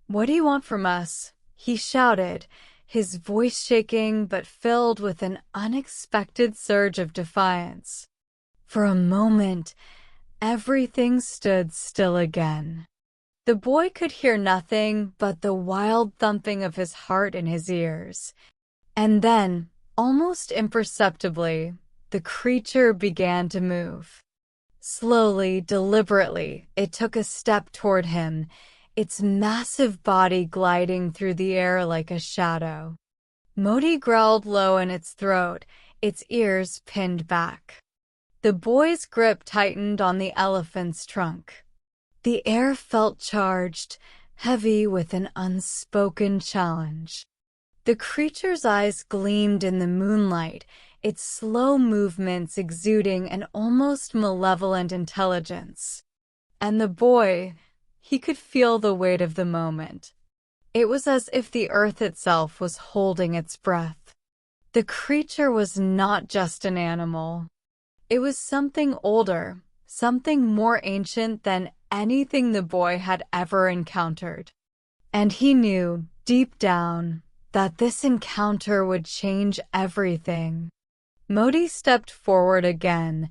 "What do you want from us?" he shouted, his voice shaking but filled with an unexpected surge of defiance. For a moment, everything stood still again. The boy could hear nothing but the wild thumping of his heart in his ears. And then, almost imperceptibly, the creature began to move. Slowly, deliberately, it took a step toward him, its massive body gliding through the air like a shadow. Modi growled low in its throat, its ears pinned back. The boy's grip tightened on the elephant's trunk. The air felt charged, heavy with an unspoken challenge. The creature's eyes gleamed in the moonlight, its slow movements exuding an almost malevolent intelligence. And the boy, he could feel the weight of the moment. It was as if the earth itself was holding its breath. The creature was not just an animal. It was something older, something more ancient than anything the boy had ever encountered. And he knew, deep down, that this encounter would change everything. Modi stepped forward again,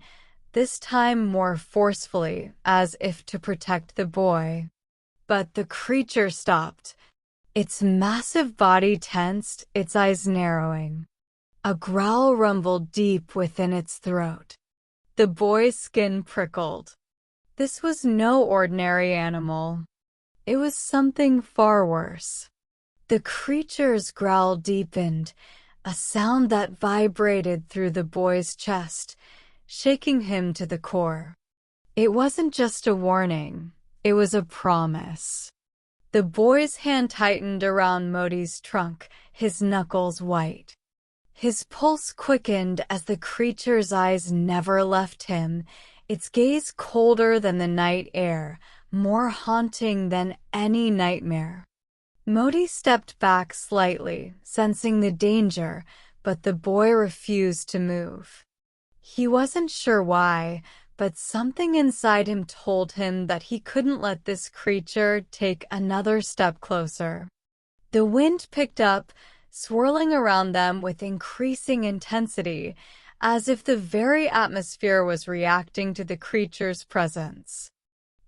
this time more forcefully, as if to protect the boy. But the creature stopped. Its massive body tensed, its eyes narrowing. A growl rumbled deep within its throat. The boy's skin prickled. This was no ordinary animal. It was something far worse. The creature's growl deepened, a sound that vibrated through the boy's chest, shaking him to the core. It wasn't just a warning, it was a promise. The boy's hand tightened around Modi's trunk, his knuckles white. His pulse quickened as the creature's eyes never left him, its gaze colder than the night air, more haunting than any nightmare. Modi stepped back slightly, sensing the danger, but the boy refused to move. He wasn't sure why, but something inside him told him that he couldn't let this creature take another step closer. The wind picked up, swirling around them with increasing intensity, as if the very atmosphere was reacting to the creature's presence.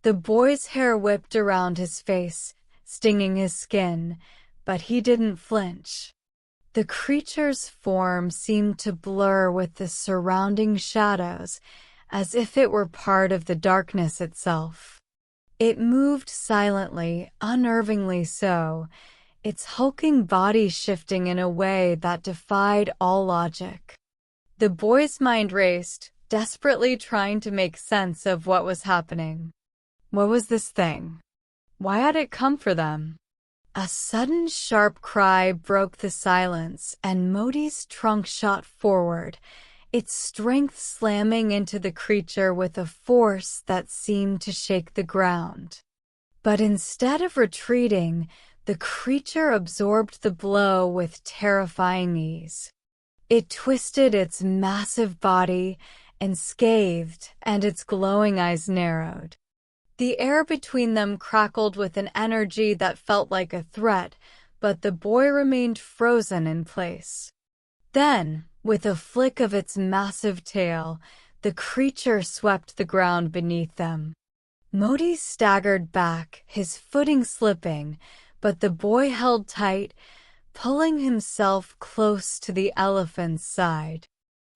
The boy's hair whipped around his face, stinging his skin, but he didn't flinch. The creature's form seemed to blur with the surrounding shadows, as if it were part of the darkness itself. It moved silently, unnervingly so, its hulking body shifting in a way that defied all logic. The boy's mind raced, desperately trying to make sense of what was happening. What was this thing? Why had it come for them? A sudden sharp cry broke the silence, and Modi's trunk shot forward, its strength slamming into the creature with a force that seemed to shake the ground. But instead of retreating, the creature absorbed the blow with terrifying ease. It twisted its massive body and scathed, and its glowing eyes narrowed. The air between them crackled with an energy that felt like a threat, but the boy remained frozen in place. Then, with a flick of its massive tail, the creature swept the ground beneath them. Modi staggered back, his footing slipping, but the boy held tight, pulling himself close to the elephant's side.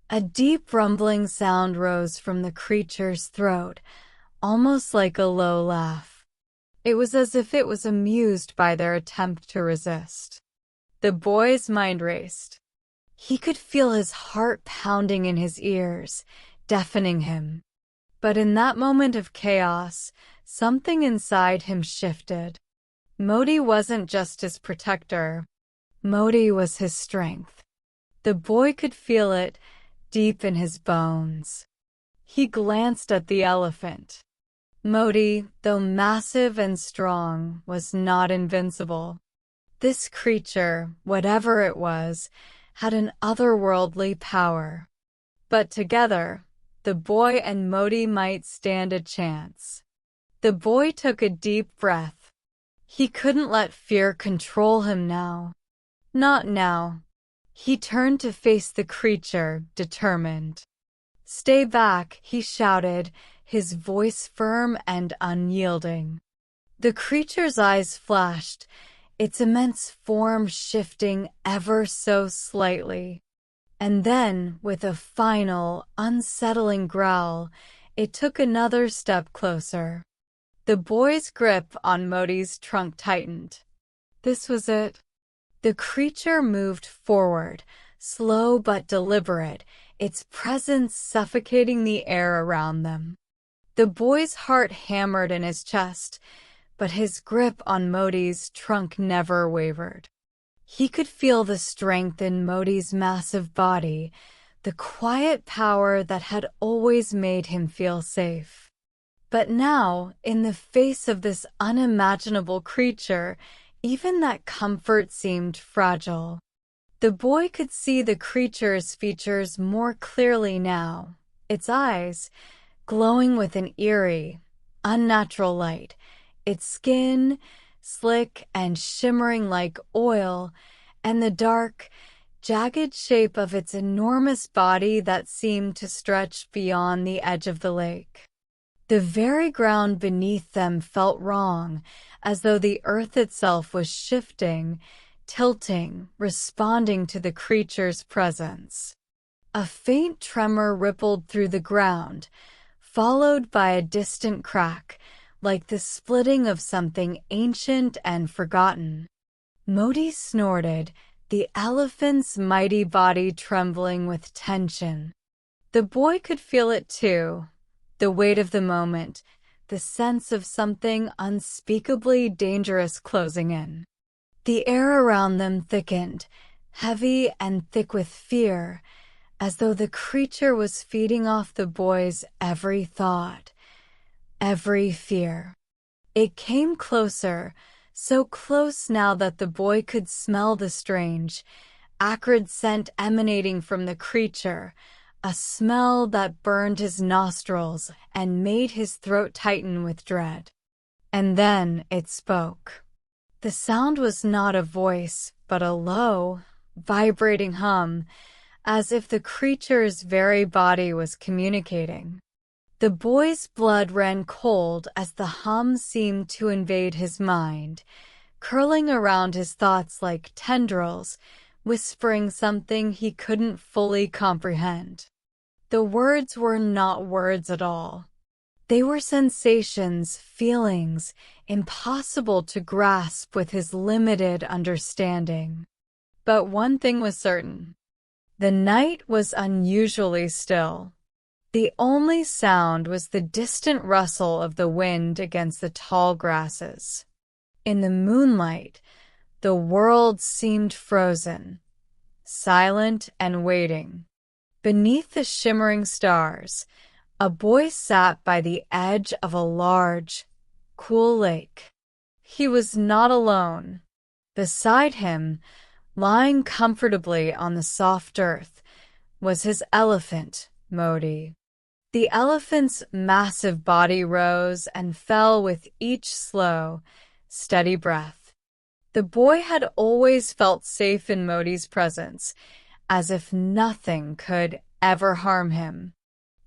A deep rumbling sound rose from the creature's throat, almost like a low laugh. It was as if it was amused by their attempt to resist. The boy's mind raced. He could feel his heart pounding in his ears, deafening him. But in that moment of chaos, something inside him shifted. Modi wasn't just his protector. Modi was his strength. The boy could feel it, deep in his bones. He glanced at the elephant. Modi, though massive and strong, was not invincible. This creature, whatever it was, had an otherworldly power. But together, the boy and Modi might stand a chance. The boy took a deep breath. He couldn't let fear control him now. Not now. He turned to face the creature, determined. "Stay back," he shouted, his voice firm and unyielding. The creature's eyes flashed, its immense form shifting ever so slightly. And then, with a final, unsettling growl, it took another step closer. The boy's grip on Modi's trunk tightened. This was it. The creature moved forward, slow but deliberate, its presence suffocating the air around them. The boy's heart hammered in his chest, but his grip on Modi's trunk never wavered. He could feel the strength in Modi's massive body, the quiet power that had always made him feel safe. But now, in the face of this unimaginable creature, even that comfort seemed fragile. The boy could see the creature's features more clearly now, its eyes glowing with an eerie, unnatural light, its skin slick and shimmering like oil, and the dark, jagged shape of its enormous body that seemed to stretch beyond the edge of the lake. The very ground beneath them felt wrong, as though the earth itself was shifting, tilting, responding to the creature's presence. A faint tremor rippled through the ground, followed by a distant crack, like the splitting of something ancient and forgotten. Modi snorted, the elephant's mighty body trembling with tension. The boy could feel it too, the weight of the moment, the sense of something unspeakably dangerous closing in. The air around them thickened, heavy and thick with fear, as though the creature was feeding off the boy's every thought, every fear. It came closer, so close now that the boy could smell the strange, acrid scent emanating from the creature, a smell that burned his nostrils and made his throat tighten with dread. And then it spoke. The sound was not a voice, but a low, vibrating hum, as if the creature's very body was communicating. The boy's blood ran cold as the hum seemed to invade his mind, curling around his thoughts like tendrils, whispering something he couldn't fully comprehend. The words were not words at all. They were sensations, feelings, impossible to grasp with his limited understanding. But one thing was certain. The night was unusually still. The only sound was the distant rustle of the wind against the tall grasses. In the moonlight, the world seemed frozen, silent and waiting. Beneath the shimmering stars, a boy sat by the edge of a large, cool lake. He was not alone. Beside him, lying comfortably on the soft earth, was his elephant, Modi. The elephant's massive body rose and fell with each slow, steady breath. The boy had always felt safe in Modi's presence, as if nothing could ever harm him.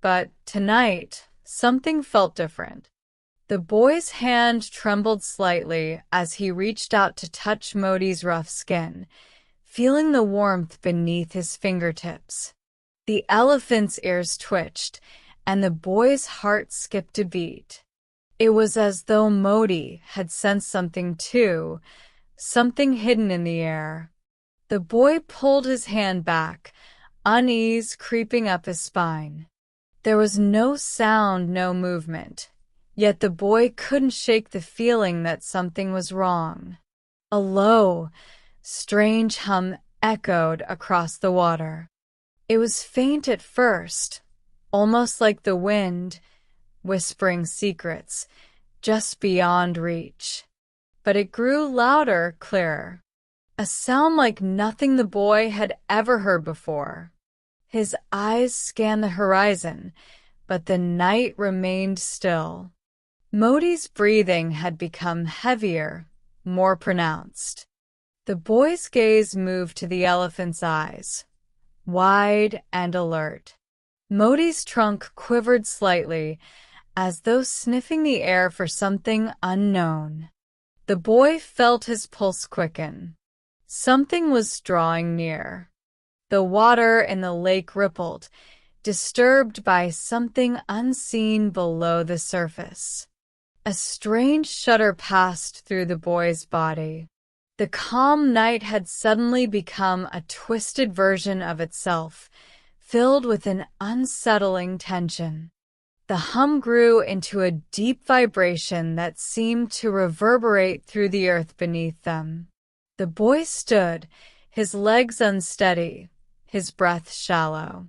But tonight, something felt different. The boy's hand trembled slightly as he reached out to touch Modi's rough skin, feeling the warmth beneath his fingertips. The elephant's ears twitched, and the boy's heart skipped a beat. It was as though Modi had sensed something too, something hidden in the air. The boy pulled his hand back, unease creeping up his spine. There was no sound, no movement, yet the boy couldn't shake the feeling that something was wrong. A low, strange hum echoed across the water. It was faint at first, almost like the wind, whispering secrets, just beyond reach. But it grew louder, clearer. A sound like nothing the boy had ever heard before. His eyes scanned the horizon, but the night remained still. Modi's breathing had become heavier, more pronounced. The boy's gaze moved to the elephant's eyes, wide and alert. Modi's trunk quivered slightly, as though sniffing the air for something unknown. The boy felt his pulse quicken. Something was drawing near. The water in the lake rippled, disturbed by something unseen below the surface. A strange shudder passed through the boy's body. The calm night had suddenly become a twisted version of itself, filled with an unsettling tension. The hum grew into a deep vibration that seemed to reverberate through the earth beneath them. The boy stood, his legs unsteady, his breath shallow.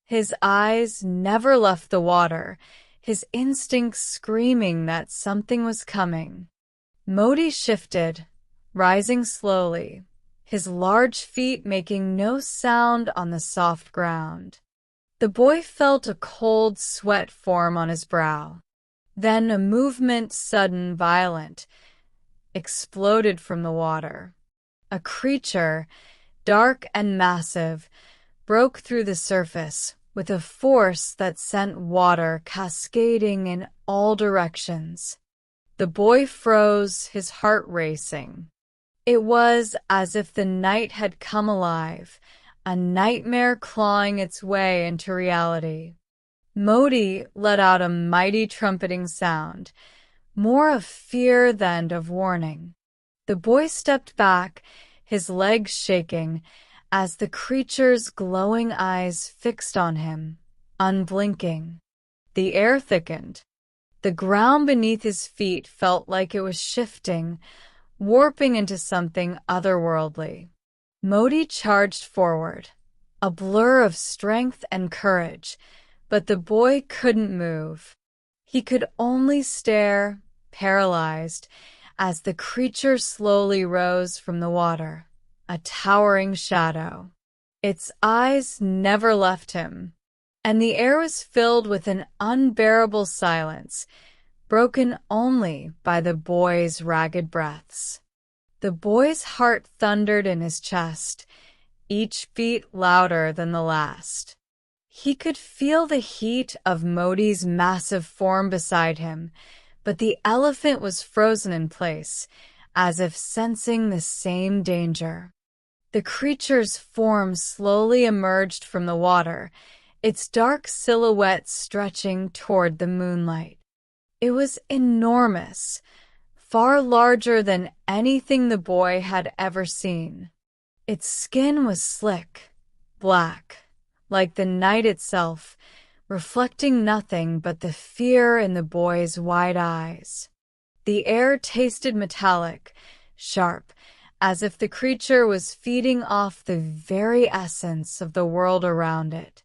His eyes never left the water, his instincts screaming that something was coming. Modi shifted, rising slowly, his large feet making no sound on the soft ground. The boy felt a cold sweat form on his brow. Then a movement, sudden, violent, exploded from the water. A creature, dark and massive, broke through the surface with a force that sent water cascading in all directions. The boy froze, his heart racing. It was as if the night had come alive, a nightmare clawing its way into reality. Modi let out a mighty trumpeting sound, more of fear than of warning. The boy stepped back, his legs shaking, as the creature's glowing eyes fixed on him, unblinking. The air thickened. The ground beneath his feet felt like it was shifting, warping into something otherworldly. Modi charged forward, a blur of strength and courage, but the boy couldn't move. He could only stare, paralyzed, as the creature slowly rose from the water, a towering shadow. Its eyes never left him, and the air was filled with an unbearable silence, broken only by the boy's ragged breaths. The boy's heart thundered in his chest, each beat louder than the last. He could feel the heat of Modi's massive form beside him, but the elephant was frozen in place, as if sensing the same danger. The creature's form slowly emerged from the water, its dark silhouette stretching toward the moonlight. It was enormous, far larger than anything the boy had ever seen. Its skin was slick, black, like the night itself, reflecting nothing but the fear in the boy's wide eyes. The air tasted metallic, sharp, as if the creature was feeding off the very essence of the world around it.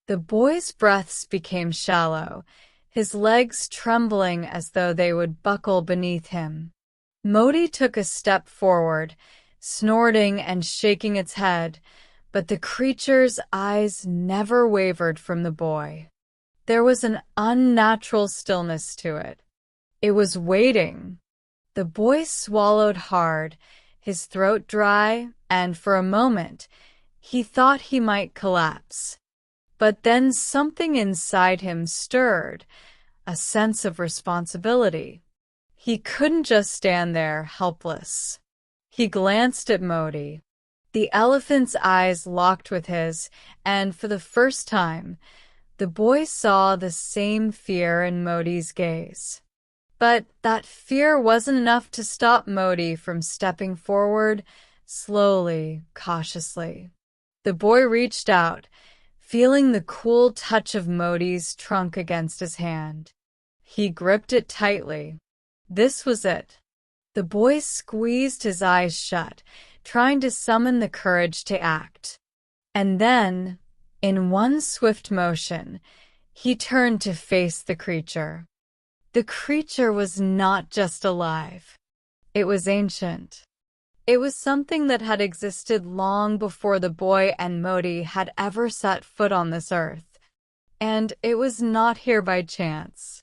The boy's breaths became shallow, his legs trembling as though they would buckle beneath him. Modi took a step forward, snorting and shaking its head, but the creature's eyes never wavered from the boy. There was an unnatural stillness to it. It was waiting. The boy swallowed hard, his throat dry, and for a moment, he thought he might collapse. But then something inside him stirred, a sense of responsibility. He couldn't just stand there, helpless. He glanced at Modi. The elephant's eyes locked with his, and for the first time, the boy saw the same fear in Modi's gaze. But that fear wasn't enough to stop Modi from stepping forward, slowly, cautiously. The boy reached out, feeling the cool touch of Modi's trunk against his hand. He gripped it tightly. This was it. The boy squeezed his eyes shut, trying to summon the courage to act. And then, in one swift motion, he turned to face the creature. The creature was not just alive. It was ancient. It was something that had existed long before the boy and Modi had ever set foot on this earth. And it was not here by chance.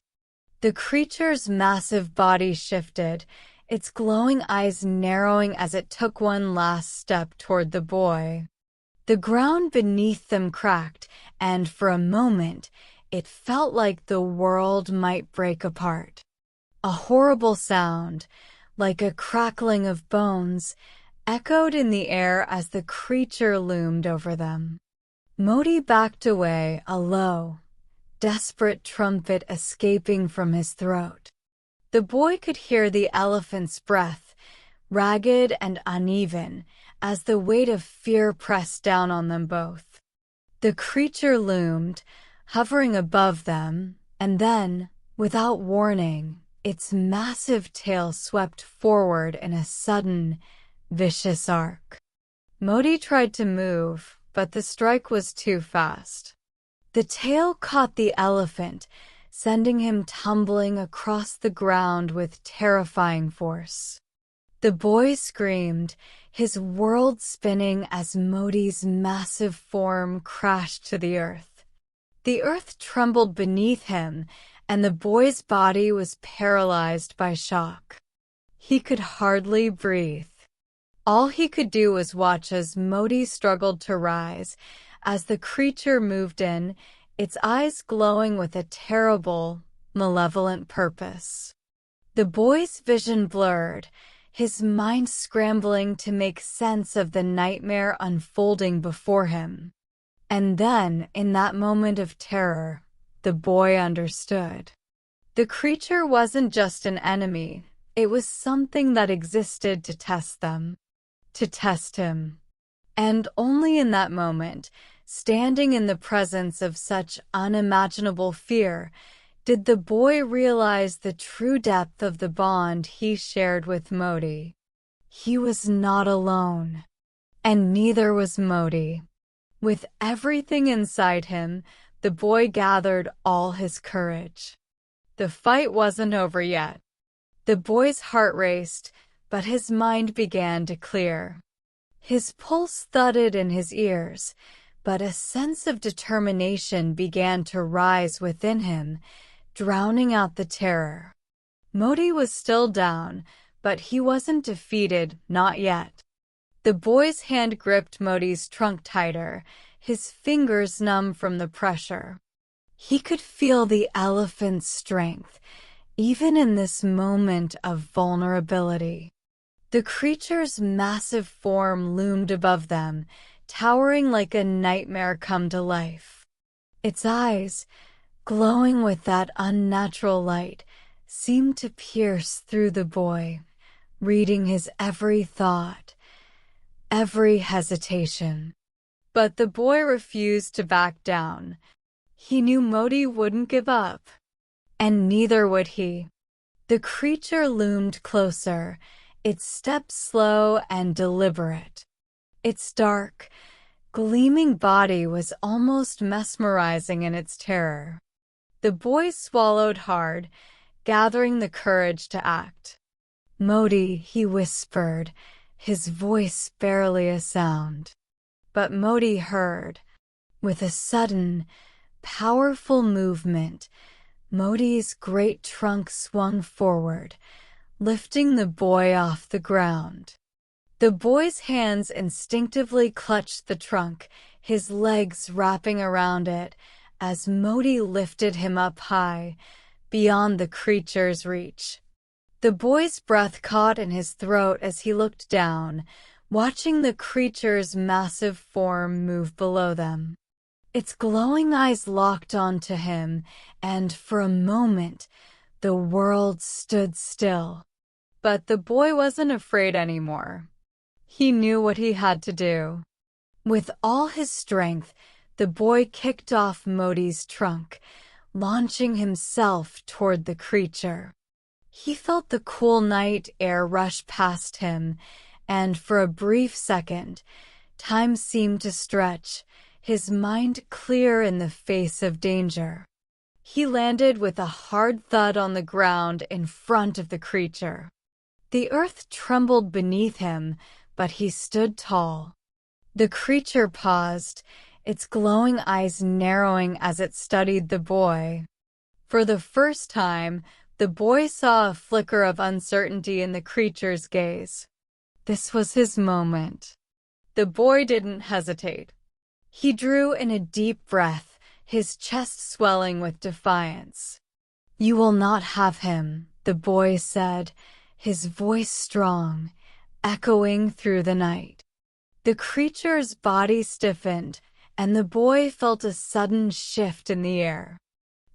The creature's massive body shifted, its glowing eyes narrowing as it took one last step toward the boy. The ground beneath them cracked, and for a moment, it felt like the world might break apart. A horrible sound, like a crackling of bones, echoed in the air as the creature loomed over them. Modi backed away, a low, desperate trumpet escaping from his throat. The boy could hear the elephant's breath, ragged and uneven, as the weight of fear pressed down on them both. The creature loomed, hovering above them, and then, without warning, its massive tail swept forward in a sudden, vicious arc. Modi tried to move, but the strike was too fast. The tail caught the elephant, sending him tumbling across the ground with terrifying force. The boy screamed, his world spinning as Modi's massive form crashed to the earth. The earth trembled beneath him, and the boy's body was paralyzed by shock. He could hardly breathe. All he could do was watch as Modi struggled to rise, as the creature moved in, its eyes glowing with a terrible, malevolent purpose. The boy's vision blurred, his mind scrambling to make sense of the nightmare unfolding before him. And then, in that moment of terror, the boy understood. The creature wasn't just an enemy, it was something that existed to test them, to test him. And only in that moment, standing in the presence of such unimaginable fear, did the boy realize the true depth of the bond he shared with Modi. He was not alone, and neither was Modi. With everything inside him, the boy gathered all his courage. The fight wasn't over yet. The boy's heart raced, but his mind began to clear. His pulse thudded in his ears, but a sense of determination began to rise within him, drowning out the terror. Modi was still down, but he wasn't defeated, not yet. The boy's hand gripped Modi's trunk tighter, his fingers numb from the pressure. He could feel the elephant's strength, even in this moment of vulnerability. The creature's massive form loomed above them, towering like a nightmare come to life. Its eyes, glowing with that unnatural light, seemed to pierce through the boy, reading his every thought, every hesitation. But the boy refused to back down. He knew Modi wouldn't give up, and neither would he. The creature loomed closer, its steps slow and deliberate. Its dark, gleaming body was almost mesmerizing in its terror. The boy swallowed hard, gathering the courage to act. "Modi," he whispered, his voice barely a sound. But Modi heard. With a sudden, powerful movement, Modi's great trunk swung forward, lifting the boy off the ground. The boy's hands instinctively clutched the trunk, his legs wrapping around it, as Modi lifted him up high, beyond the creature's reach. The boy's breath caught in his throat as he looked down, watching the creature's massive form move below them. Its glowing eyes locked onto him, and for a moment, the world stood still. But the boy wasn't afraid anymore. He knew what he had to do. With all his strength, the boy kicked off Modi's trunk, launching himself toward the creature. He felt the cool night air rush past him, and for a brief second, time seemed to stretch, his mind clear in the face of danger. He landed with a hard thud on the ground in front of the creature. The earth trembled beneath him, but he stood tall. The creature paused, its glowing eyes narrowing as it studied the boy. For the first time, The boy saw a flicker of uncertainty in the creature's gaze. This was his moment. The boy didn't hesitate. He drew in a deep breath, his chest swelling with defiance. "You will not have him," the boy said, his voice strong, echoing through the night. The creature's body stiffened, and the boy felt a sudden shift in the air.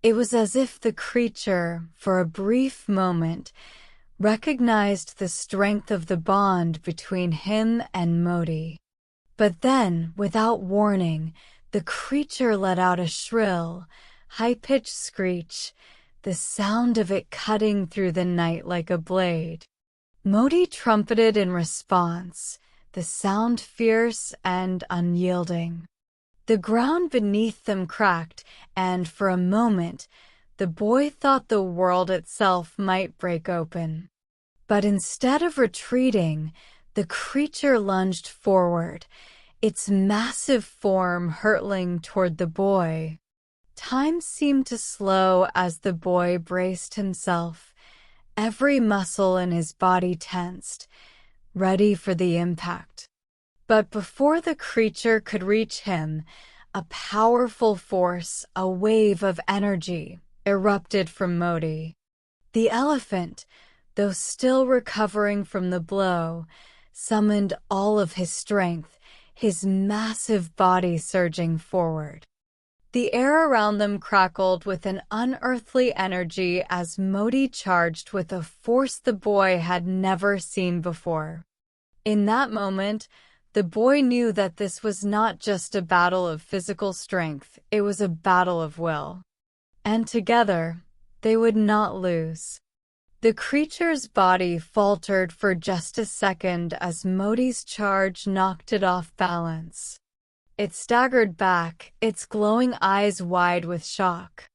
It was as if the creature, for a brief moment, recognized the strength of the bond between him and Modi. But then, without warning, the creature let out a shrill, high-pitched screech, the sound of it cutting through the night like a blade. Modi trumpeted in response, the sound fierce and unyielding. The ground beneath them cracked, and for a moment, the boy thought the world itself might break open. But instead of retreating, the creature lunged forward, its massive form hurtling toward the boy. Time seemed to slow as the boy braced himself, every muscle in his body tensed, ready for the impact. But before the creature could reach him, a powerful force, a wave of energy, erupted from Modi. The elephant, though still recovering from the blow, summoned all of his strength, his massive body surging forward. The air around them crackled with an unearthly energy as Modi charged with a force the boy had never seen before. In that moment, the boy knew that this was not just a battle of physical strength, it was a battle of will. And together, they would not lose. The creature's body faltered for just a second as Modi's charge knocked it off balance. It staggered back, its glowing eyes wide with shock.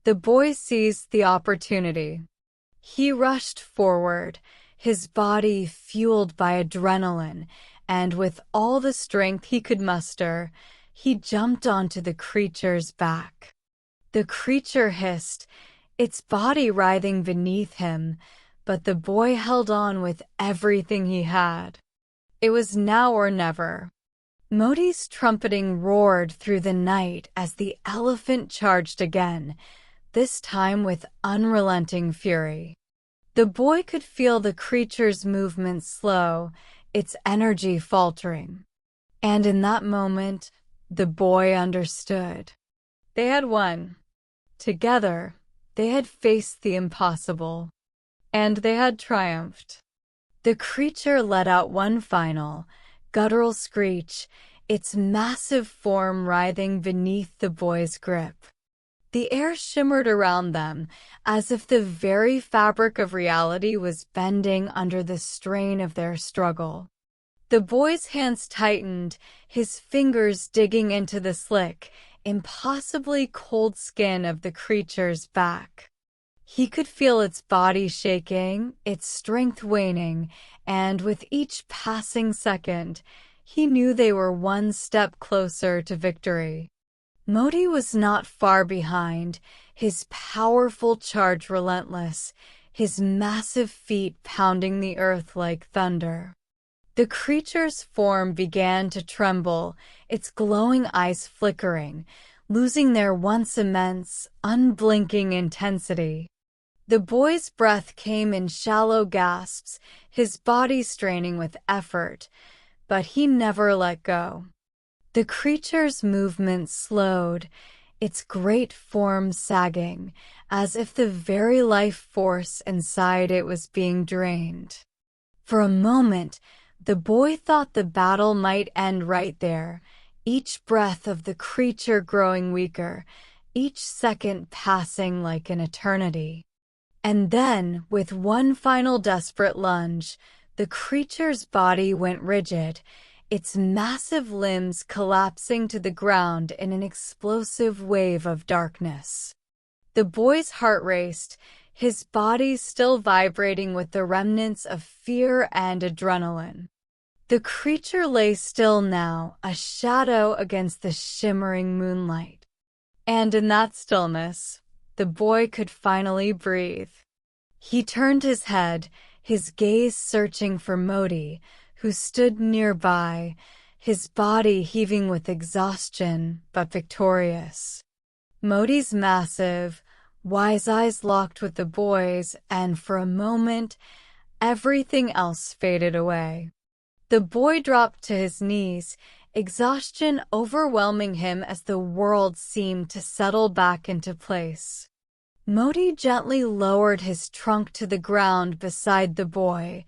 The boy seized the opportunity. He rushed forward, his body fueled by adrenaline, and with all the strength he could muster, he jumped onto the creature's back. The creature hissed, its body writhing beneath him, but the boy held on with everything he had. It was now or never. Modi's trumpeting roared through the night as the elephant charged again, this time with unrelenting fury. The boy could feel the creature's movements slow, its energy faltering. And in that moment, the boy understood. They had won. Together, they had faced the impossible. And they had triumphed. The creature let out one final, guttural screech, its massive form writhing beneath the boy's grip. The air shimmered around them, as if the very fabric of reality was bending under the strain of their struggle. The boy's hands tightened, his fingers digging into the slick, impossibly cold skin of the creature's back. He could feel its body shaking, its strength waning, and with each passing second, he knew they were one step closer to victory. Modi was not far behind, his powerful charge relentless, his massive feet pounding the earth like thunder. The creature's form began to tremble, its glowing eyes flickering, losing their once immense, unblinking intensity. The boy's breath came in shallow gasps, his body straining with effort, but he never let go. The creature's movement slowed, its great form sagging, as if the very life force inside it was being drained. For a moment, the boy thought the battle might end right there, each breath of the creature growing weaker, each second passing like an eternity. And then, with one final desperate lunge, the creature's body went rigid, its massive limbs collapsing to the ground in an explosive wave of darkness. The boy's heart raced, his body still vibrating with the remnants of fear and adrenaline. The creature lay still now, a shadow against the shimmering moonlight. And in that stillness, the boy could finally breathe. He turned his head, his gaze searching for Modi, who stood nearby, his body heaving with exhaustion but victorious. Modi's massive, wise eyes locked with the boy's, and for a moment, everything else faded away. The boy dropped to his knees, exhaustion overwhelming him as the world seemed to settle back into place. Modi gently lowered his trunk to the ground beside the boy,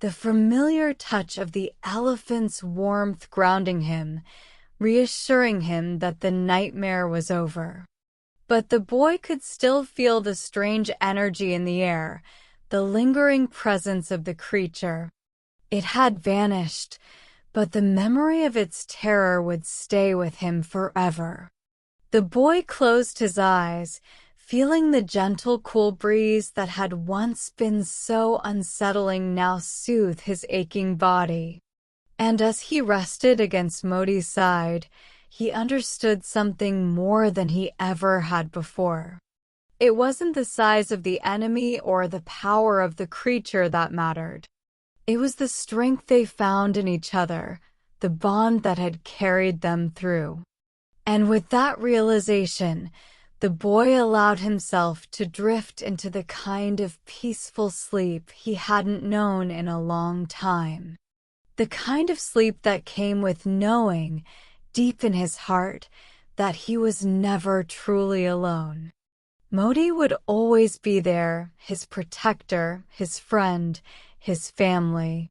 the familiar touch of the elephant's warmth grounding him, reassuring him that the nightmare was over. But the boy could still feel the strange energy in the air, the lingering presence of the creature. It had vanished, but the memory of its terror would stay with him forever. The boy closed his eyes, feeling the gentle, cool breeze that had once been so unsettling now soothe his aching body. And as he rested against Modi's side, he understood something more than he ever had before. It wasn't the size of the enemy or the power of the creature that mattered. It was the strength they found in each other, the bond that had carried them through. And with that realization, the boy allowed himself to drift into the kind of peaceful sleep he hadn't known in a long time. The kind of sleep that came with knowing, deep in his heart, that he was never truly alone. Modi would always be there, his protector, his friend, his family.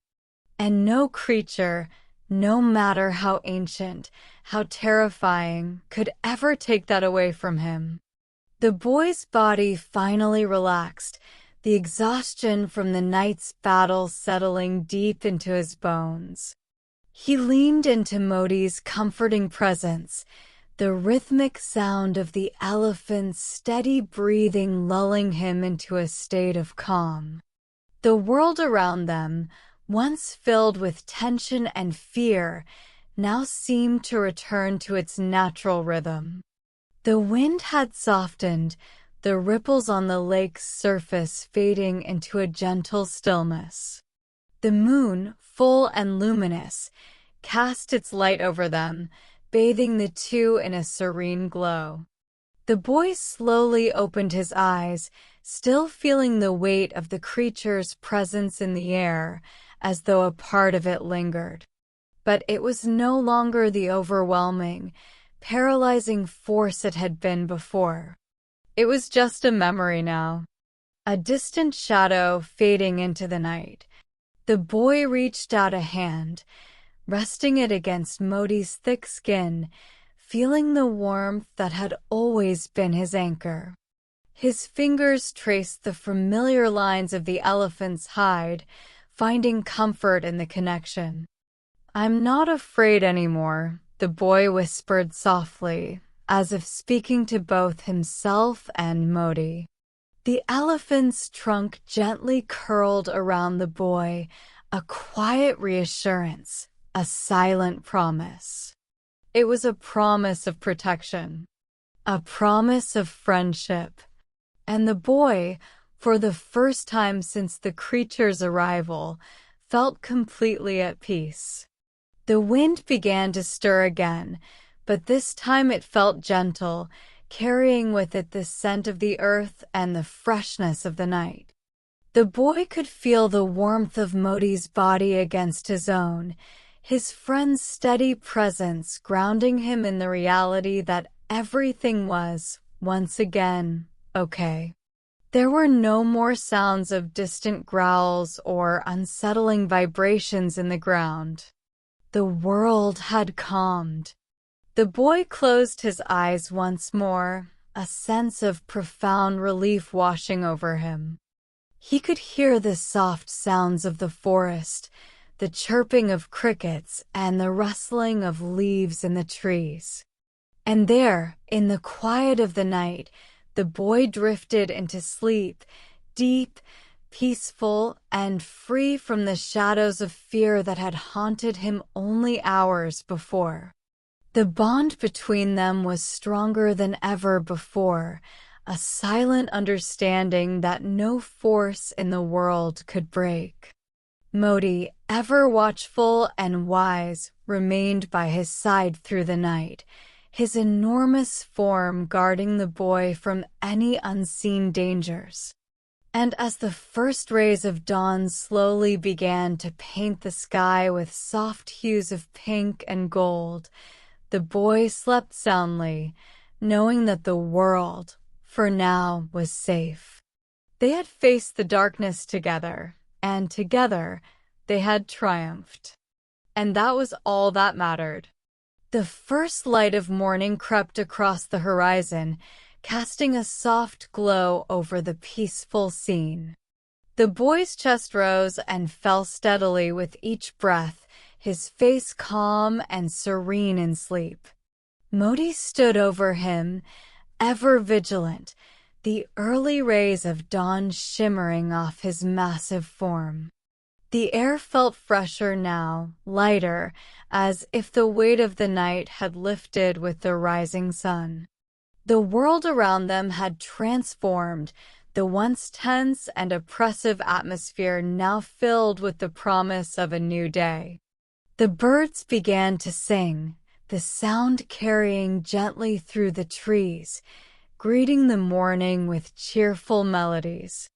And no creature, no matter how ancient, how terrifying, could ever take that away from him. The boy's body finally relaxed, the exhaustion from the night's battle settling deep into his bones. He leaned into Modi's comforting presence, the rhythmic sound of the elephant's steady breathing lulling him into a state of calm. The world around them, once filled with tension and fear, now seemed to return to its natural rhythm. The wind had softened, the ripples on the lake's surface fading into a gentle stillness. The moon, full and luminous, cast its light over them, bathing the two in a serene glow. The boy slowly opened his eyes, still feeling the weight of the creature's presence in the air, as though a part of it lingered. But it was no longer the overwhelming, paralyzing force it had been before. It was just a memory now, a distant shadow fading into the night. The boy reached out a hand, resting it against Modi's thick skin, feeling the warmth that had always been his anchor. His fingers traced the familiar lines of the elephant's hide, finding comfort in the connection. "I'm not afraid anymore," the boy whispered softly, as if speaking to both himself and Modi. The elephant's trunk gently curled around the boy, a quiet reassurance, a silent promise. It was a promise of protection, a promise of friendship. And the boy, for the first time since the creature's arrival, felt completely at peace. The wind began to stir again, but this time it felt gentle, carrying with it the scent of the earth and the freshness of the night. The boy could feel the warmth of Modi's body against his own, his friend's steady presence grounding him in the reality that everything was, once again, okay. There were no more sounds of distant growls or unsettling vibrations in the ground. The world had calmed. The boy closed his eyes once more, a sense of profound relief washing over him. He could hear the soft sounds of the forest, the chirping of crickets and the rustling of leaves in the trees. And there, in the quiet of the night, the boy drifted into sleep, deep, peaceful, and free from the shadows of fear that had haunted him only hours before. The bond between them was stronger than ever before, a silent understanding that no force in the world could break. Modi, ever watchful and wise, remained by his side through the night, his enormous form guarding the boy from any unseen dangers. And as the first rays of dawn slowly began to paint the sky with soft hues of pink and gold, the boy slept soundly, knowing that the world, for now, was safe. They had faced the darkness together, and together they had triumphed. And that was all that mattered. The first light of morning crept across the horizon, casting a soft glow over the peaceful scene. The boy's chest rose and fell steadily with each breath, his face calm and serene in sleep. Modi stood over him, ever vigilant, the early rays of dawn shimmering off his massive form. The air felt fresher now, lighter, as if the weight of the night had lifted with the rising sun. The world around them had transformed, the once tense and oppressive atmosphere now filled with the promise of a new day. The birds began to sing, the sound carrying gently through the trees, greeting the morning with cheerful melodies.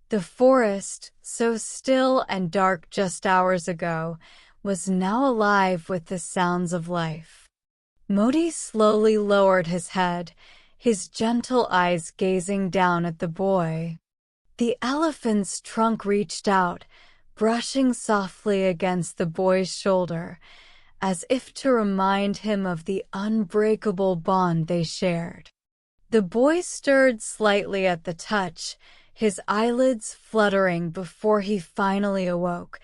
The forest, so still and dark just hours ago, was now alive with the sounds of life. Modi slowly lowered his head, his gentle eyes gazing down at the boy. The elephant's trunk reached out, brushing softly against the boy's shoulder, as if to remind him of the unbreakable bond they shared. The boy stirred slightly at the touch, his eyelids fluttering before he finally awoke,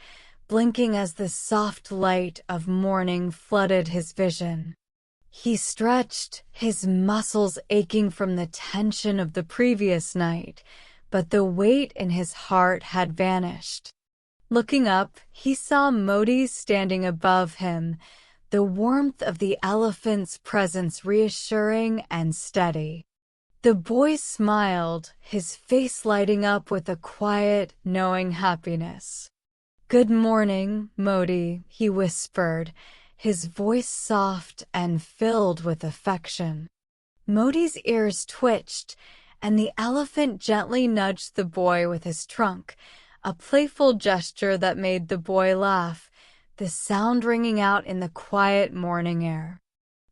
blinking as the soft light of morning flooded his vision. He stretched, his muscles aching from the tension of the previous night, but the weight in his heart had vanished. Looking up, he saw Modi standing above him, the warmth of the elephant's presence reassuring and steady. The boy smiled, his face lighting up with a quiet, knowing happiness. "Good morning, Modi," he whispered, his voice soft and filled with affection. Modi's ears twitched, and the elephant gently nudged the boy with his trunk, a playful gesture that made the boy laugh, the sound ringing out in the quiet morning air.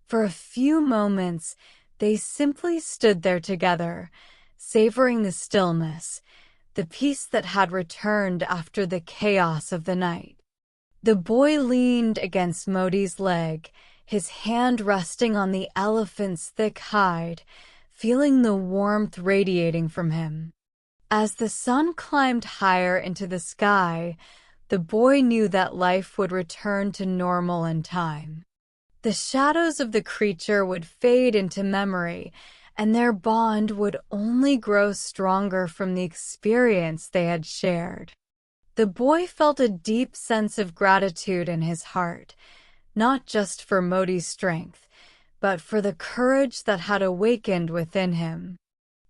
For a few moments, they simply stood there together, savoring the stillness, the peace that had returned after the chaos of the night. The boy leaned against Modi's leg, his hand resting on the elephant's thick hide, feeling the warmth radiating from him. As the sun climbed higher into the sky, the boy knew that life would return to normal in time. The shadows of the creature would fade into memory, and their bond would only grow stronger from the experience they had shared. The boy felt a deep sense of gratitude in his heart, not just for Modi's strength, but for the courage that had awakened within him.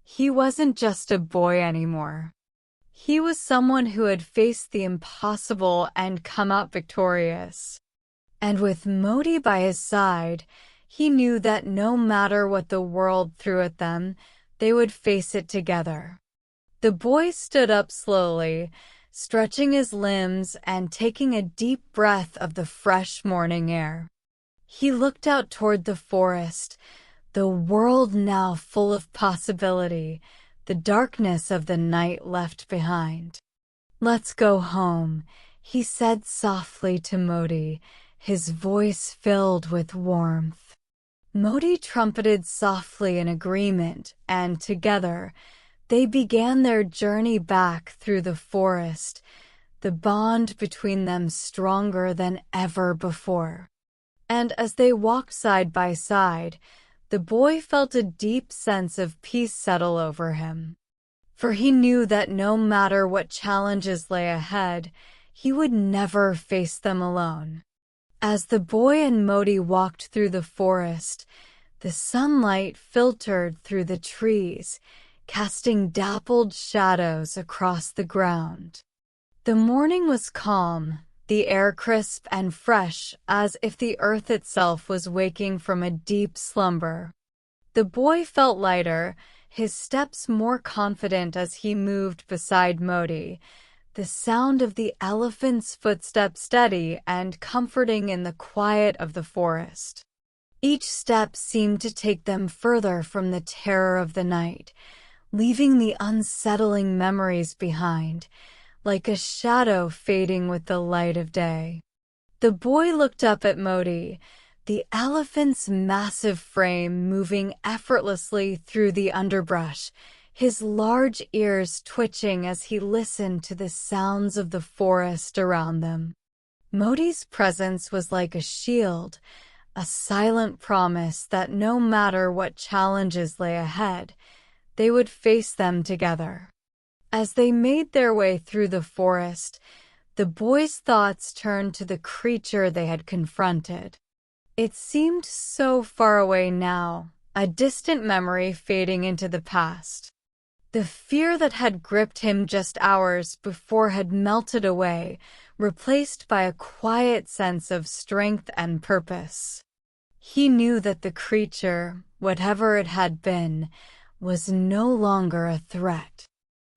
He wasn't just a boy anymore. He was someone who had faced the impossible and come out victorious. And with Modi by his side, he knew that no matter what the world threw at them, they would face it together. The boy stood up slowly, stretching his limbs and taking a deep breath of the fresh morning air. He looked out toward the forest, the world now full of possibility, the darkness of the night left behind. "Let's go home," he said softly to Modi, his voice filled with warmth. Modi trumpeted softly in agreement, and together, they began their journey back through the forest, the bond between them stronger than ever before. And as they walked side by side, the boy felt a deep sense of peace settle over him. For he knew that no matter what challenges lay ahead, he would never face them alone. As the boy and Modi walked through the forest, the sunlight filtered through the trees, casting dappled shadows across the ground. The morning was calm, the air crisp and fresh, as if the earth itself was waking from a deep slumber. The boy felt lighter, his steps more confident as he moved beside Modi, the sound of the elephant's footsteps steady and comforting in the quiet of the forest. Each step seemed to take them further from the terror of the night, leaving the unsettling memories behind, like a shadow fading with the light of day. The boy looked up at Modi, the elephant's massive frame moving effortlessly through the underbrush, his large ears twitching as he listened to the sounds of the forest around them. Modi's presence was like a shield, a silent promise that no matter what challenges lay ahead, they would face them together. As they made their way through the forest, the boys' thoughts turned to the creature they had confronted. It seemed so far away now, a distant memory fading into the past. The fear that had gripped him just hours before had melted away, replaced by a quiet sense of strength and purpose. He knew that the creature, whatever it had been, was no longer a threat.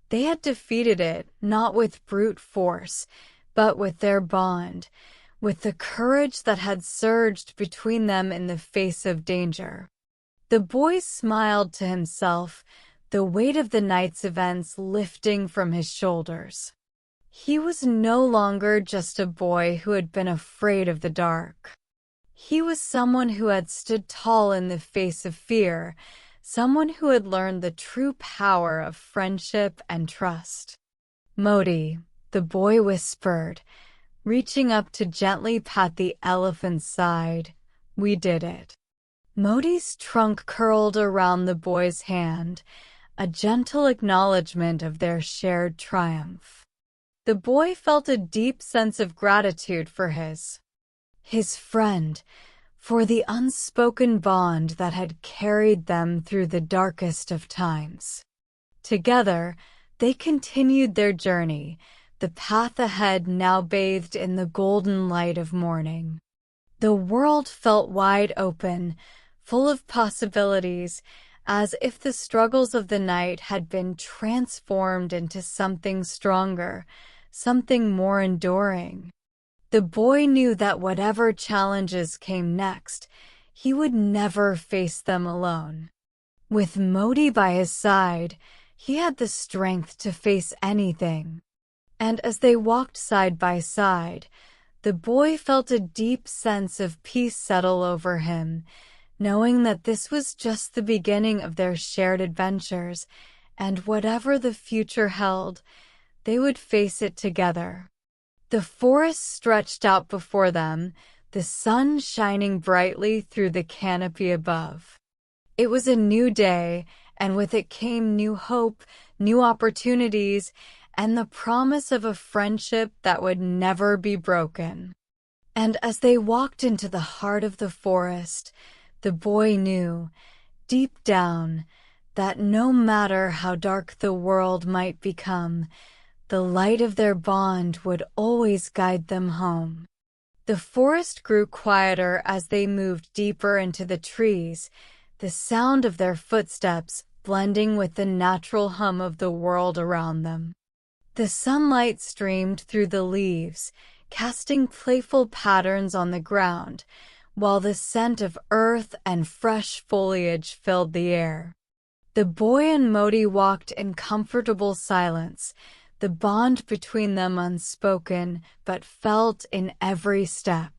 They had defeated it not with brute force, but with their bond, with the courage that had surged between them in the face of danger. The boy smiled to himself, the weight of the night's events lifting from his shoulders. He was no longer just a boy who had been afraid of the dark. He was someone who had stood tall in the face of fear, someone who had learned the true power of friendship and trust. "Modi," the boy whispered, reaching up to gently pat the elephant's side. "We did it." Modi's trunk curled around the boy's hand, a gentle acknowledgement of their shared triumph. The boy felt a deep sense of gratitude for his friend, for the unspoken bond that had carried them through the darkest of times. Together, they continued their journey, the path ahead now bathed in the golden light of morning. The world felt wide open, full of possibilities, as if the struggles of the night had been transformed into something stronger, something more enduring. The boy knew that whatever challenges came next, he would never face them alone. With Modi by his side, he had the strength to face anything. And as they walked side by side, the boy felt a deep sense of peace settle over him, knowing that this was just the beginning of their shared adventures, and whatever the future held, they would face it together. The forest stretched out before them, the sun shining brightly through the canopy above. It was a new day, and with it came new hope, new opportunities, and the promise of a friendship that would never be broken. And as they walked into the heart of the forest, the boy knew, deep down, that no matter how dark the world might become, the light of their bond would always guide them home. The forest grew quieter as they moved deeper into the trees, the sound of their footsteps blending with the natural hum of the world around them. The sunlight streamed through the leaves, casting playful patterns on the ground, while the scent of earth and fresh foliage filled the air. The boy and Modi walked in comfortable silence, the bond between them unspoken but felt in every step.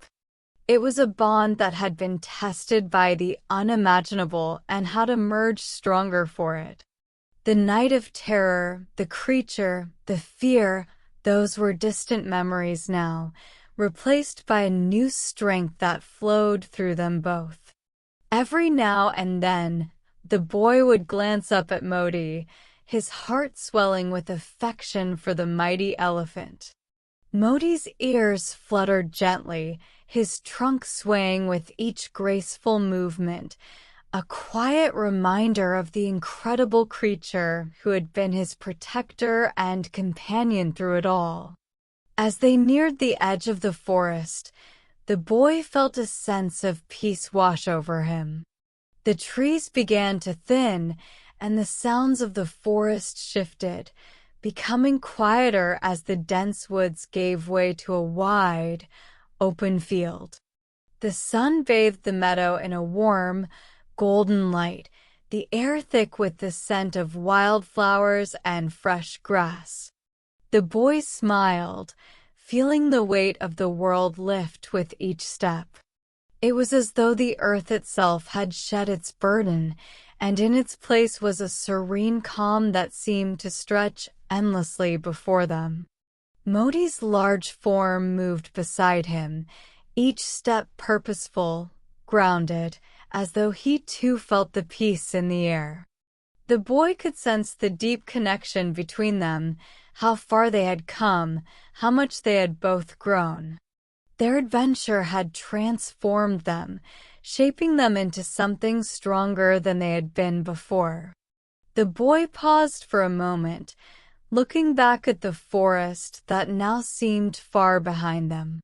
It was a bond that had been tested by the unimaginable and had emerged stronger for it. The night of terror, the creature, the fear, those were distant memories now, replaced by a new strength that flowed through them both. Every now and then, the boy would glance up at Modi, his heart swelling with affection for the mighty elephant. Modi's ears fluttered gently, his trunk swaying with each graceful movement, a quiet reminder of the incredible creature who had been his protector and companion through it all. As they neared the edge of the forest, the boy felt a sense of peace wash over him. The trees began to thin, and the sounds of the forest shifted, becoming quieter as the dense woods gave way to a wide, open field. The sun bathed the meadow in a warm, golden light, the air thick with the scent of wildflowers and fresh grass. The boy smiled, feeling the weight of the world lift with each step. It was as though the earth itself had shed its burden, and in its place was a serene calm that seemed to stretch endlessly before them. Modi's large form moved beside him, each step purposeful, grounded, as though he too felt the peace in the air. The boy could sense the deep connection between them, how far they had come, how much they had both grown. Their adventure had transformed them, shaping them into something stronger than they had been before. The boy paused for a moment, looking back at the forest that now seemed far behind them.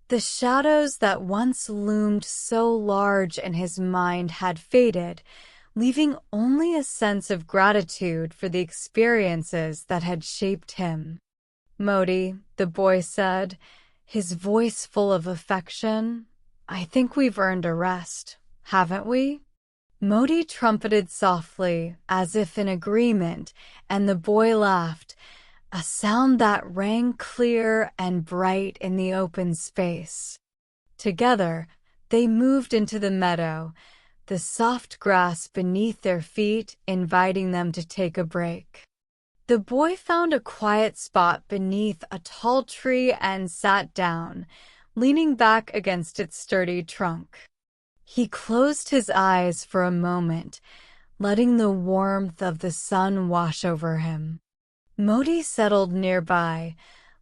The shadows that once loomed so large in his mind had faded, leaving only a sense of gratitude for the experiences that had shaped him. "Modi," the boy said, his voice full of affection, "I think we've earned a rest, haven't we?" Modi trumpeted softly, as if in agreement, and the boy laughed, a sound that rang clear and bright in the open space. Together, they moved into the meadow, the soft grass beneath their feet inviting them to take a break. The boy found a quiet spot beneath a tall tree and sat down, leaning back against its sturdy trunk. He closed his eyes for a moment, letting the warmth of the sun wash over him. Modi settled nearby,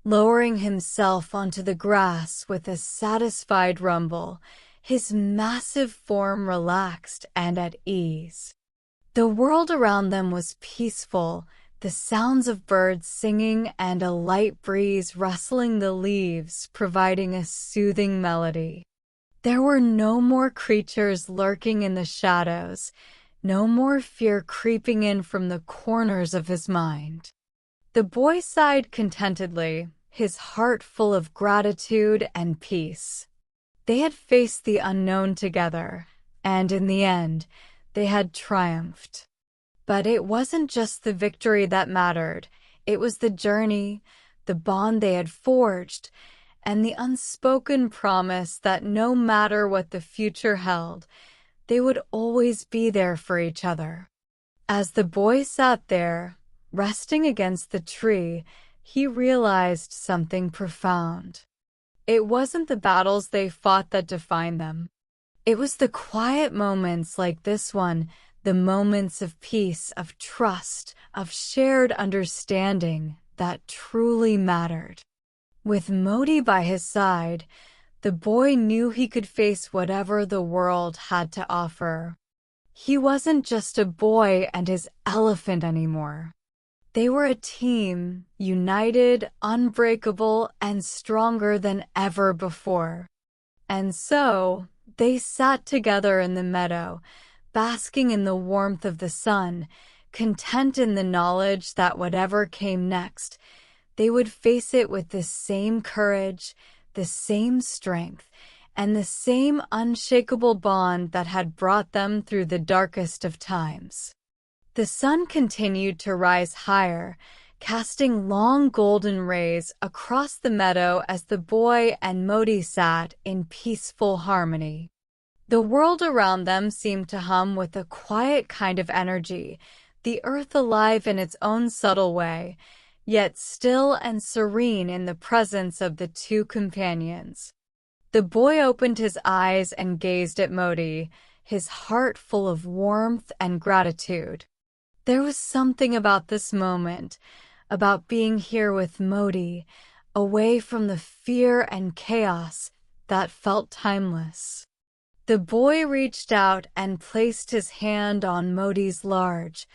lowering himself onto the grass with a satisfied rumble, his massive form relaxed and at ease. The world around them was peaceful, the sounds of birds singing and a light breeze rustling the leaves providing a soothing melody. There were no more creatures lurking in the shadows, no more fear creeping in from the corners of his mind. The boy sighed contentedly, his heart full of gratitude and peace. They had faced the unknown together, and in the end, they had triumphed. But it wasn't just the victory that mattered. It was the journey, the bond they had forged, and the unspoken promise that no matter what the future held, they would always be there for each other. As the boy sat there, resting against the tree, he realized something profound. It wasn't the battles they fought that defined them. It was the quiet moments like this one, the moments of peace, of trust, of shared understanding that truly mattered. With Modi by his side, the boy knew he could face whatever the world had to offer. He wasn't just a boy and his elephant anymore. They were a team, united, unbreakable, and stronger than ever before. And so, they sat together in the meadow, basking in the warmth of the sun, content in the knowledge that whatever came next, they would face it with the same courage, the same strength, and the same unshakable bond that had brought them through the darkest of times. The sun continued to rise higher, casting long golden rays across the meadow as the boy and Modi sat in peaceful harmony. The world around them seemed to hum with a quiet kind of energy, the earth alive in its own subtle way, yet still and serene in the presence of the two companions. The boy opened his eyes and gazed at Modi, his heart full of warmth and gratitude. There was something about this moment, about being here with Modi, away from the fear and chaos, that felt timeless. The boy reached out and placed his hand on Modi's large,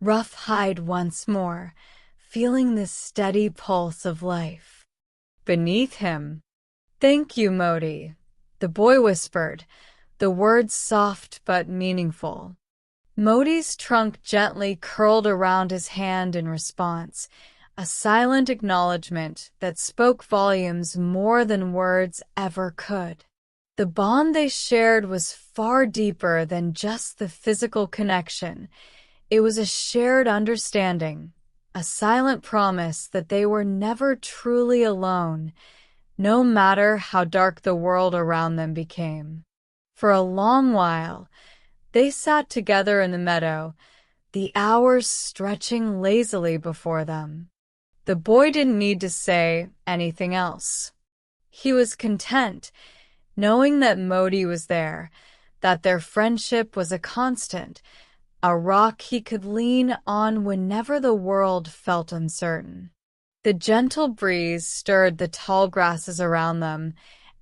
rough hide once more, feeling the steady pulse of life beneath him. "Thank you, Modi," the boy whispered, the words soft but meaningful. Modi's trunk gently curled around his hand in response, a silent acknowledgement that spoke volumes more than words ever could. The bond they shared was far deeper than just the physical connection. It was a shared understanding, a silent promise that they were never truly alone, no matter how dark the world around them became. For a long while, they sat together in the meadow, the hours stretching lazily before them. The boy didn't need to say anything else. He was content, knowing that Modi was there, that their friendship was a constant, a rock he could lean on whenever the world felt uncertain. The gentle breeze stirred the tall grasses around them,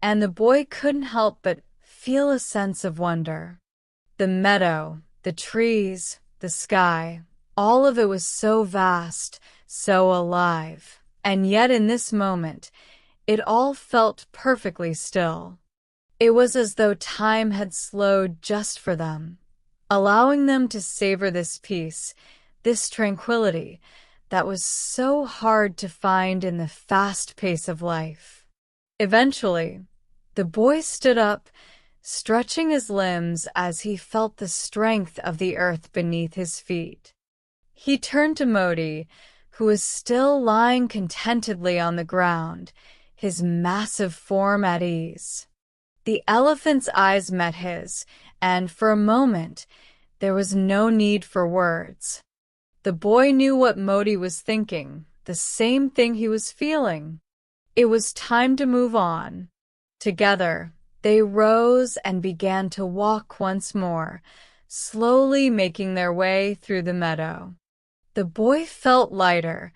and the boy couldn't help but feel a sense of wonder. The meadow, the trees, the sky, all of it was so vast, so alive, and yet in this moment, it all felt perfectly still. It was as though time had slowed just for them, allowing them to savor this peace, this tranquility that was so hard to find in the fast pace of life. Eventually, the boy stood up, stretching his limbs as he felt the strength of the earth beneath his feet. He turned to Modi, who was still lying contentedly on the ground, his massive form at ease. The elephant's eyes met his, and for a moment, there was no need for words. The boy knew what Modi was thinking, the same thing he was feeling. It was time to move on. Together, they rose and began to walk once more, slowly making their way through the meadow. The boy felt lighter,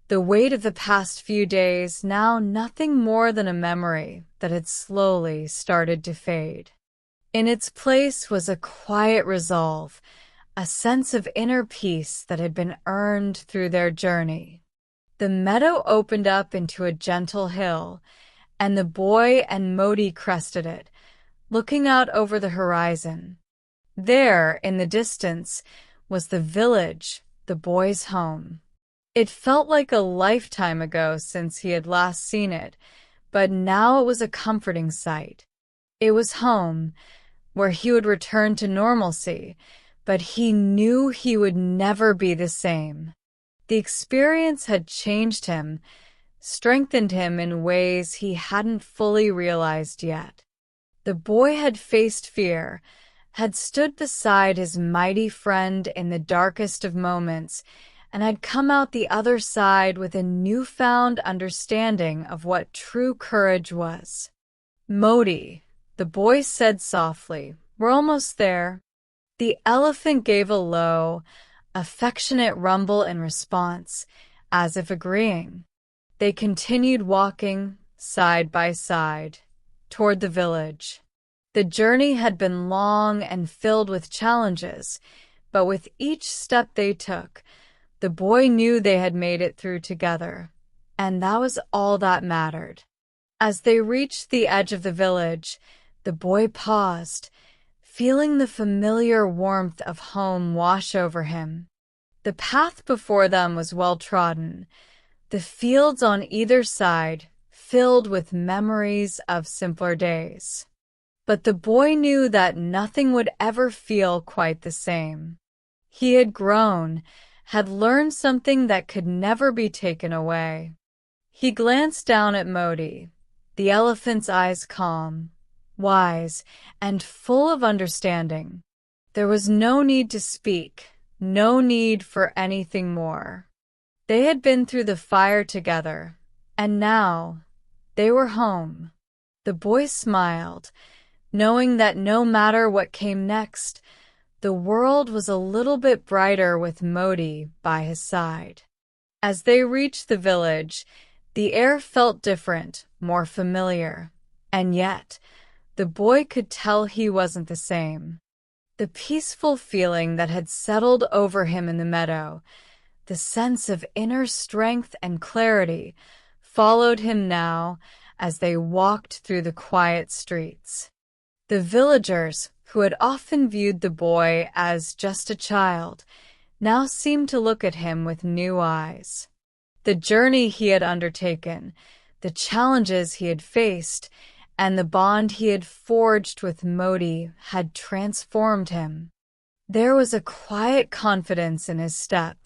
the weight of the past few days now nothing more than a memory that had slowly started to fade. In its place was a quiet resolve, a sense of inner peace that had been earned through their journey. The meadow opened up into a gentle hill, and the boy and Modi crested it, looking out over the horizon. There, in the distance, was the village, the boy's home. It felt like a lifetime ago since he had last seen it, but now it was a comforting sight. It was home, where he would return to normalcy, but he knew he would never be the same. The experience had changed him, strengthened him in ways he hadn't fully realized yet. The boy had faced fear, had stood beside his mighty friend in the darkest of moments, and had come out the other side with a newfound understanding of what true courage was. "Modi," the boy said softly, "we're almost there." The elephant gave a low, affectionate rumble in response, as if agreeing. They continued walking, side by side, toward the village. The journey had been long and filled with challenges, but with each step they took, the boy knew they had made it through together, and that was all that mattered. As they reached the edge of the village, the boy paused, feeling the familiar warmth of home wash over him. The path before them was well-trodden, the fields on either side filled with memories of simpler days. But the boy knew that nothing would ever feel quite the same. He had grown, had learned something that could never be taken away. He glanced down at Modi, the elephant's eyes calm, wise, and full of understanding. There was no need to speak, no need for anything more. They had been through the fire together, and now they were home. The boy smiled, knowing that no matter what came next, the world was a little bit brighter with Modi by his side. As they reached the village, the air felt different, more familiar, and yet the boy could tell he wasn't the same. The peaceful feeling that had settled over him in the meadow, the sense of inner strength and clarity, followed him now as they walked through the quiet streets. The villagers, who had often viewed the boy as just a child, now seemed to look at him with new eyes. The journey he had undertaken, the challenges he had faced, and the bond he had forged with Modi had transformed him. There was a quiet confidence in his step,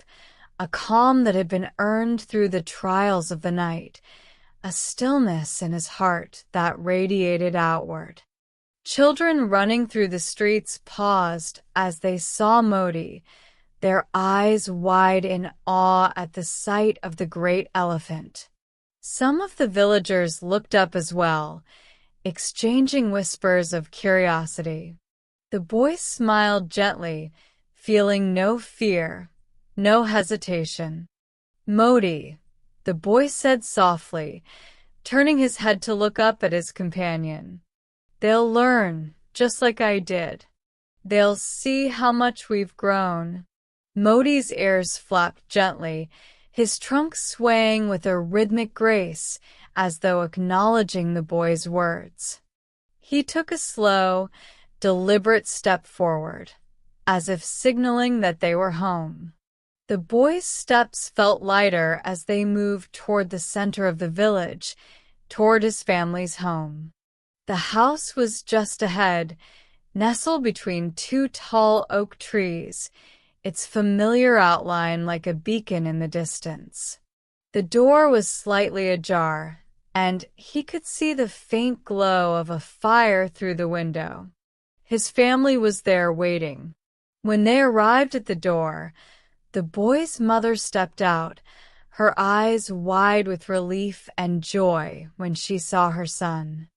a calm that had been earned through the trials of the night, a stillness in his heart that radiated outward. Children running through the streets paused as they saw Modi, their eyes wide in awe at the sight of the great elephant. Some of the villagers looked up as well, exchanging whispers of curiosity. The boy smiled gently, feeling no fear, no hesitation. "Modi," the boy said softly, turning his head to look up at his companion. "They'll learn, just like I did. They'll see how much we've grown." Modi's ears flapped gently, his trunk swaying with a rhythmic grace as though acknowledging the boy's words. He took a slow, deliberate step forward, as if signaling that they were home. The boy's steps felt lighter as they moved toward the center of the village, toward his family's home. The house was just ahead, nestled between two tall oak trees, its familiar outline like a beacon in the distance. The door was slightly ajar, and he could see the faint glow of a fire through the window. His family was there waiting. When they arrived at the door, the boy's mother stepped out, her eyes wide with relief and joy when she saw her son.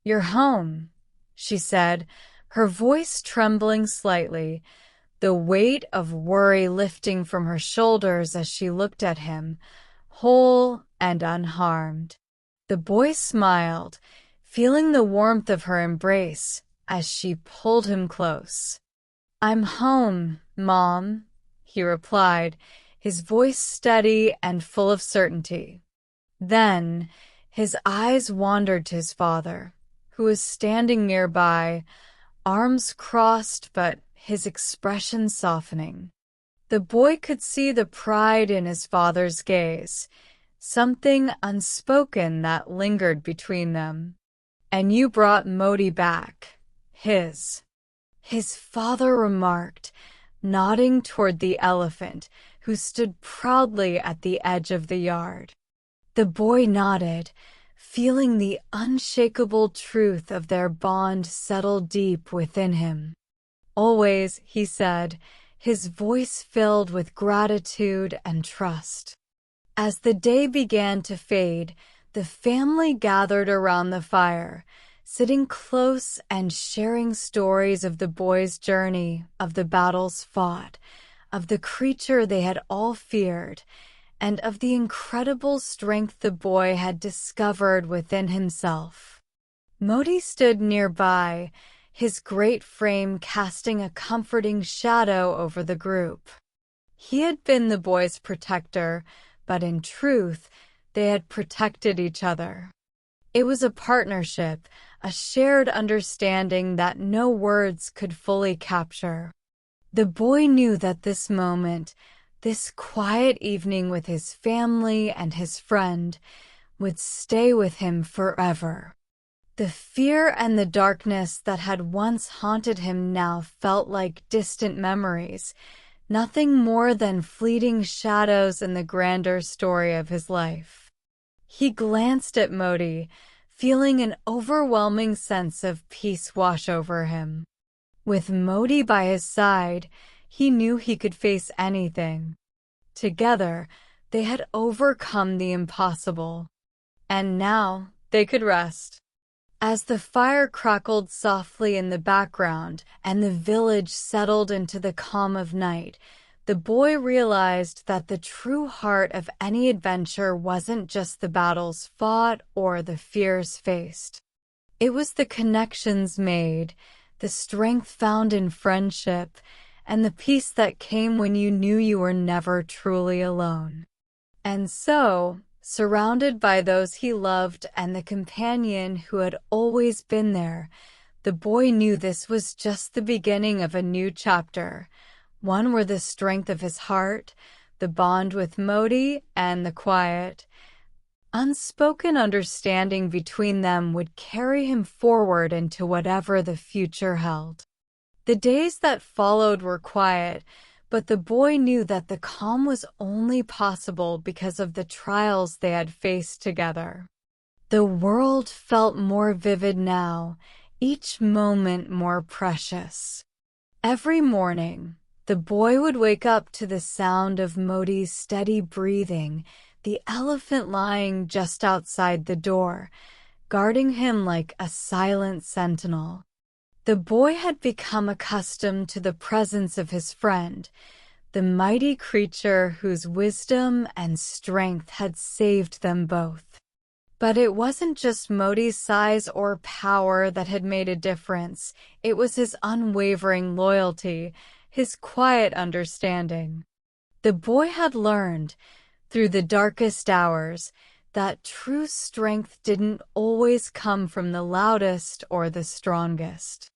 "You're home," she said, her voice trembling slightly, the weight of worry lifting from her shoulders as she looked at him, whole and unharmed. The boy smiled, feeling the warmth of her embrace as she pulled him close. "I'm home, Mom," he replied, his voice steady and full of certainty. Then his eyes wandered to his father, who was standing nearby, arms crossed but his expression softening. The boy could see the pride in his father's gaze, something unspoken that lingered between them. "And you brought Modi back, his father remarked, nodding toward the elephant, who stood proudly at the edge of the yard. The boy nodded, feeling the unshakable truth of their bond settle deep within him. "Always," he said, his voice filled with gratitude and trust. As the day began to fade, the family gathered around the fire, sitting close and sharing stories of the boy's journey, of the battles fought, of the creature they had all feared, and of the incredible strength the boy had discovered within himself. Modi stood nearby, his great frame casting a comforting shadow over the group. He had been the boy's protector, but in truth, they had protected each other. It was a partnership, a shared understanding that no words could fully capture. The boy knew that this moment, this quiet evening with his family and his friend, would stay with him forever. The fear and the darkness that had once haunted him now felt like distant memories, nothing more than fleeting shadows in the grander story of his life. He glanced at Modi, feeling an overwhelming sense of peace wash over him. With Modi by his side, he knew he could face anything. Together, they had overcome the impossible, and now they could rest. As the fire crackled softly in the background and the village settled into the calm of night, the boy realized that the true heart of any adventure wasn't just the battles fought or the fears faced. It was the connections made, the strength found in friendship, and the peace that came when you knew you were never truly alone. And so, surrounded by those he loved and the companion who had always been there, the boy knew this was just the beginning of a new chapter, one where the strength of his heart, the bond with Modi, and the quiet, unspoken understanding between them would carry him forward into whatever the future held. The days that followed were quiet, but the boy knew that the calm was only possible because of the trials they had faced together. The world felt more vivid now, each moment more precious. Every morning, the boy would wake up to the sound of Modi's steady breathing, the elephant lying just outside the door, guarding him like a silent sentinel. The boy had become accustomed to the presence of his friend, the mighty creature whose wisdom and strength had saved them both. But it wasn't just Modi's size or power that had made a difference. It was his unwavering loyalty, his quiet understanding. The boy had learned, through the darkest hours, that true strength didn't always come from the loudest or the strongest.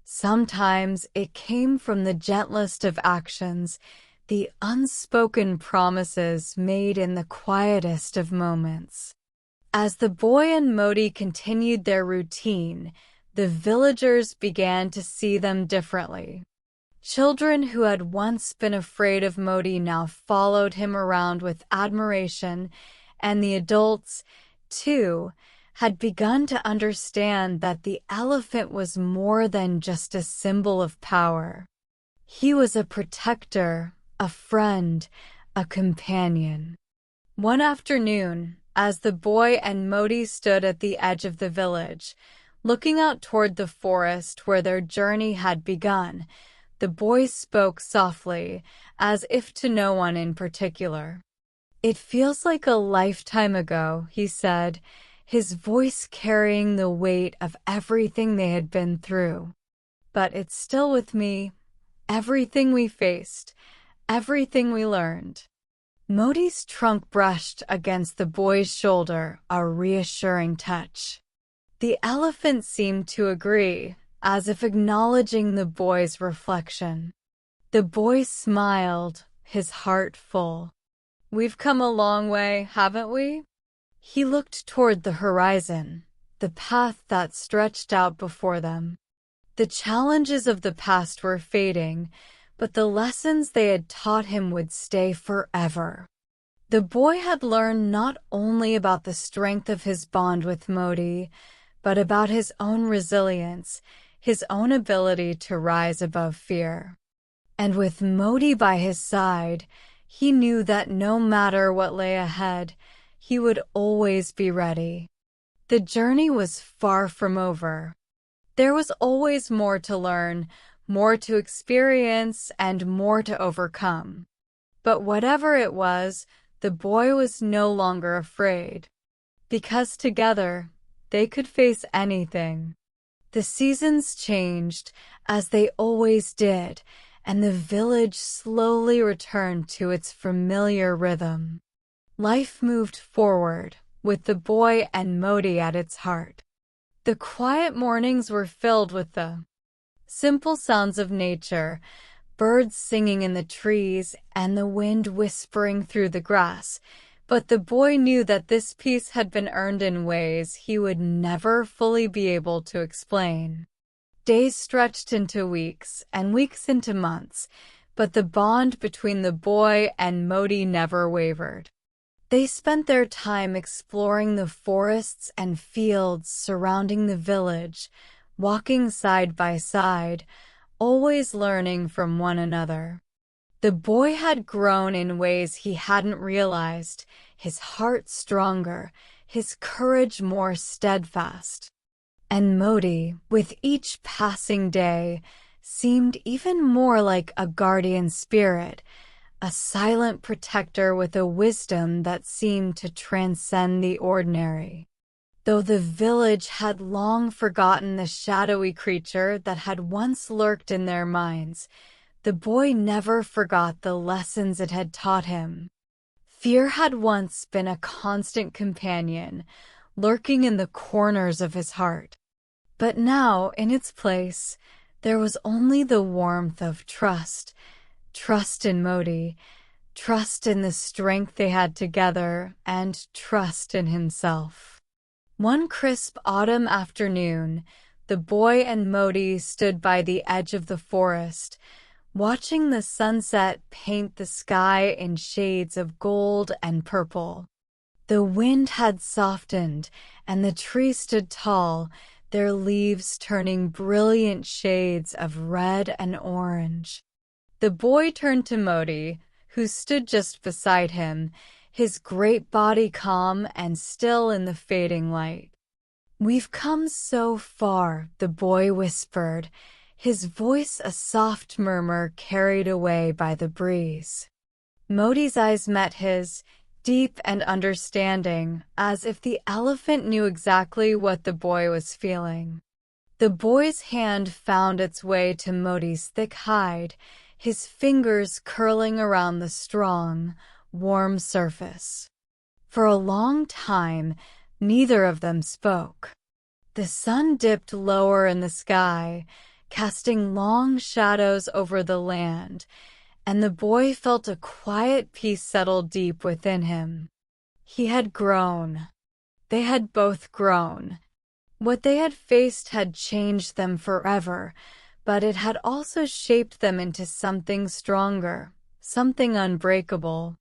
Sometimes it came from the gentlest of actions, the unspoken promises made in the quietest of moments. As the boy and Modi continued their routine, the villagers began to see them differently. Children who had once been afraid of Modi now followed him around with admiration, and the adults, too, had begun to understand that the elephant was more than just a symbol of power. He was a protector, a friend, a companion. One afternoon, as the boy and Modi stood at the edge of the village, looking out toward the forest where their journey had begun, the boy spoke softly, as if to no one in particular. "It feels like a lifetime ago," he said, his voice carrying the weight of everything they had been through. "But it's still with me, everything we faced, everything we learned." Modi's trunk brushed against the boy's shoulder, a reassuring touch. The elephant seemed to agree, as if acknowledging the boy's reflection. The boy smiled, his heart full. "We've come a long way, haven't we?" He looked toward the horizon, the path that stretched out before them. The challenges of the past were fading, but the lessons they had taught him would stay forever. The boy had learned not only about the strength of his bond with Modi, but about his own resilience, his own ability to rise above fear. And with Modi by his side, he knew that no matter what lay ahead, he would always be ready. The journey was far from over. There was always more to learn, more to experience, and more to overcome. But whatever it was, the boy was no longer afraid. Because together, they could face anything. The seasons changed, as they always did, and the village slowly returned to its familiar rhythm. Life moved forward, with the boy and Modi at its heart. The quiet mornings were filled with the simple sounds of nature, birds singing in the trees and the wind whispering through the grass, but the boy knew that this peace had been earned in ways he would never fully be able to explain. Days stretched into weeks, and weeks into months, but the bond between the boy and Modi never wavered. They spent their time exploring the forests and fields surrounding the village, walking side by side, always learning from one another. The boy had grown in ways he hadn't realized, his heart stronger, his courage more steadfast. And Modi, with each passing day, seemed even more like a guardian spirit, a silent protector with a wisdom that seemed to transcend the ordinary. Though the village had long forgotten the shadowy creature that had once lurked in their minds, the boy never forgot the lessons it had taught him. Fear had once been a constant companion, lurking in the corners of his heart. But now, in its place, there was only the warmth of trust. Trust in Modi, trust in the strength they had together, and trust in himself. One crisp autumn afternoon, the boy and Modi stood by the edge of the forest, watching the sunset paint the sky in shades of gold and purple. The wind had softened, and the trees stood tall, their leaves turning brilliant shades of red and orange. The boy turned to Modi, who stood just beside him, his great body calm and still in the fading light. "We've come so far," the boy whispered, his voice a soft murmur carried away by the breeze. Modi's eyes met his, deep and understanding, as if the elephant knew exactly what the boy was feeling. The boy's hand found its way to Modi's thick hide, his fingers curling around the strong, warm surface. For a long time, neither of them spoke. The sun dipped lower in the sky, casting long shadows over the land, and the boy felt a quiet peace settle deep within him. He had grown. They had both grown. What they had faced had changed them forever, but it had also shaped them into something stronger, something unbreakable.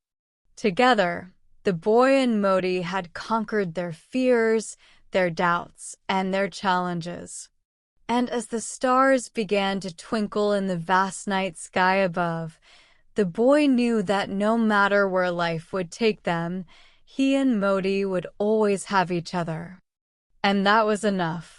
Together, the boy and Modi had conquered their fears, their doubts, and their challenges. And as the stars began to twinkle in the vast night sky above, the boy knew that no matter where life would take them, he and Modi would always have each other. And that was enough.